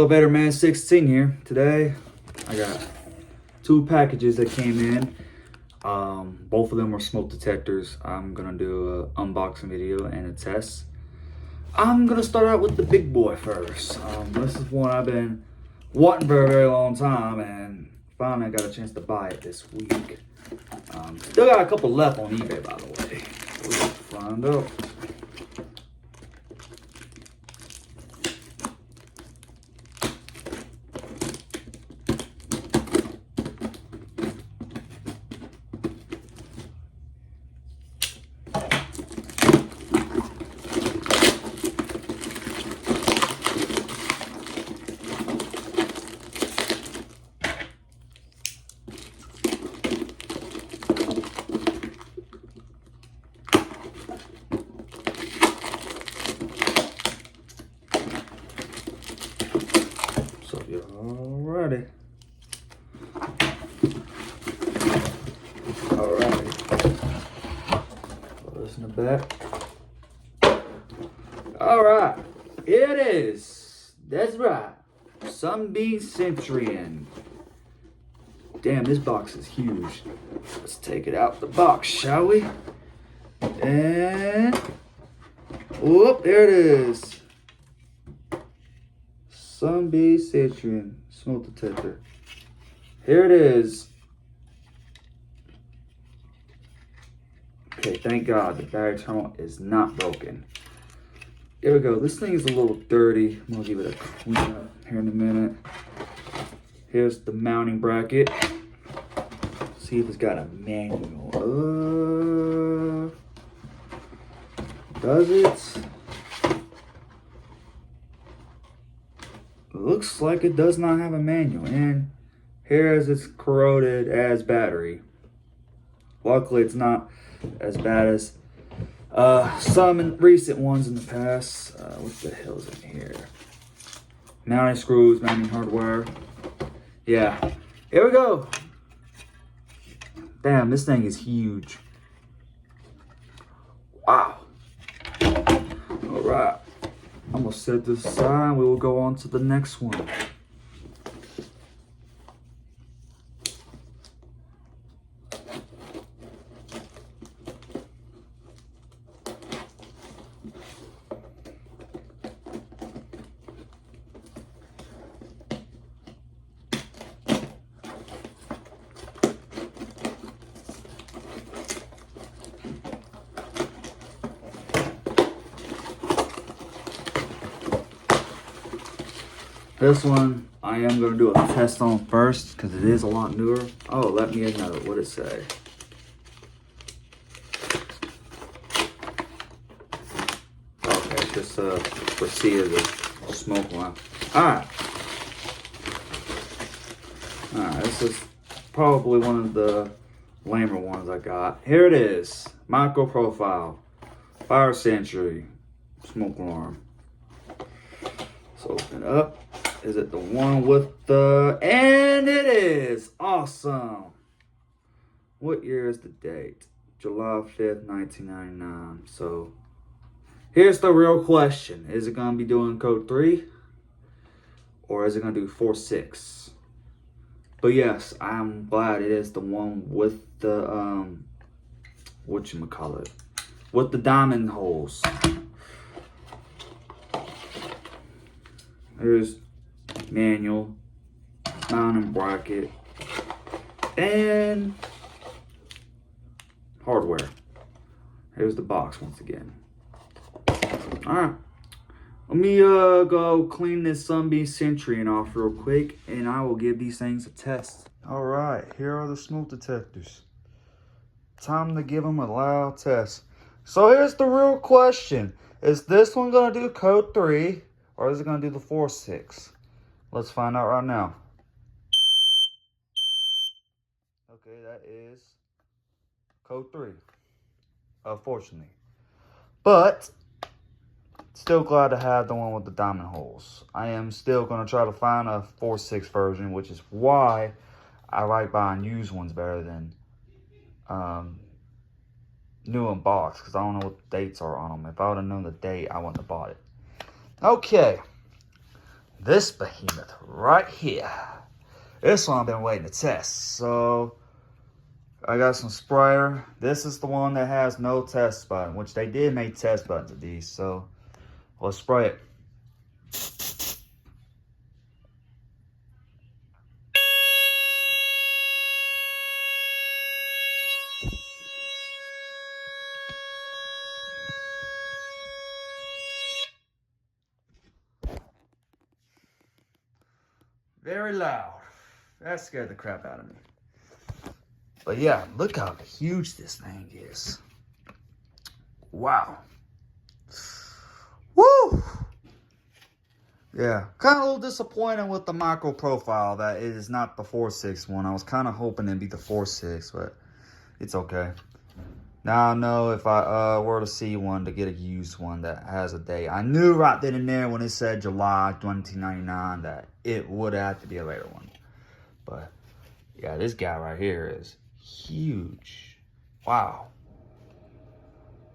Elevator Man 16 here. Today, I got two packages that came in. Both of them were smoke detectors. I'm gonna do an unboxing video and a test. I'm gonna start out with the big boy first. This is one I've been wanting for a very long time, and finally I got a chance to buy it this week. Still got a couple left on eBay, by the way. We'll find out. So y'all ready? Alright. Put this in the back. Alright. Here it is. That's right. Sunbeam Centurion. Damn, this box is huge. Let's take it out the box, shall we? And whoop, there it is. Sunbeam Centurion smoke detector. Here it is. Okay, thank God the battery terminal is not broken. Here we go. This thing is a little dirty. I'm gonna give it a clean up here in a minute. Here's the mounting bracket. See if it's got a manual. Does it? Looks like it does not have a manual, and here's its corroded as battery. Luckily, it's not as bad as some recent ones in the past. What the hell is in here? Mounting screws, mounting hardware. Yeah, here we go. Damn, this thing is huge. Wow. All right. I'm gonna set this aside and we will go on to the next one. This one, I am going to do a test on first because it is a lot newer. Oh, let me know. What it say? Okay, just receipt of the smoke line. Alright. Alright, this is probably one of the lamer ones I got. Here it is. Micro profile. Fire Sentry. Smoke alarm. So open it up. Is it the one with the... And it is! Awesome! What year is the date? July 5th, 1999. So, here's the real question. Is it going to be doing code 3? Or is it going to do 4.6? But yes, I'm glad it is the one with the, whatchamacallit? With the diamond holes. Here's manual, mounting bracket, and hardware. Here's the box once again. Alright, let me go clean this Sunbeam Centurion off real quick, and I will give these things a test. Alright, here are the smoke detectors. Time to give them a loud test. So here's the real question. Is this one going to do code 3, or is it going to do the 4.6? Let's find out right now. Okay, that is code 3, unfortunately. But, still glad to have the one with the diamond holes. I am still going to try to find a 4.6 version, which is why I like buying used ones better than new in box, because I don't know what the dates are on them. If I would have known the date, I wouldn't have bought it. Okay. this behemoth right here. This one I've been waiting to test. So I got some sprayer. This is the one that has no test button, which they did make test buttons of these. So let's spray it. Very loud. That scared the crap out of me. But yeah, look how huge this thing is. Wow. Woo! Yeah, kind of a little disappointed with the micro profile that it is not the 4.6 one. I was kind of hoping it'd be the 4.6, but it's okay. Now I know if I were to see one, to get a used one that has a date. I knew right then and there when it said July 1999 that it would have to be a later one. But yeah, this guy right here is huge. Wow.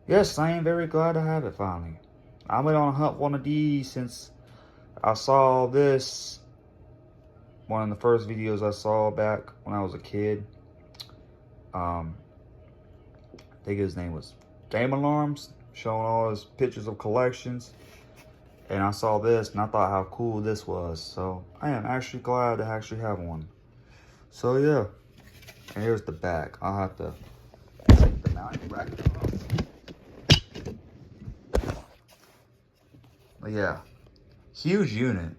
Yes, I am very glad to have it finally. I've been on a hunt for one of these since I saw this. One of the first videos I saw back when I was a kid. I think his name was Game Alarms, showing all his pictures of collections. And I saw this and I thought how cool this was. So I am actually glad to actually have one. So yeah. And here's the back. I'll have to take the mounting bracket off. But yeah, huge unit.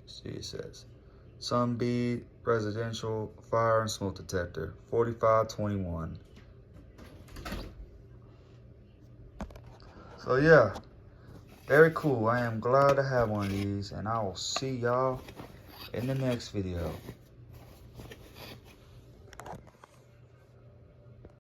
Let's see, it says Sunbeam residential fire and smoke detector, 4521. So yeah, very cool. I am glad to have one of these, and I will see y'all in the next video.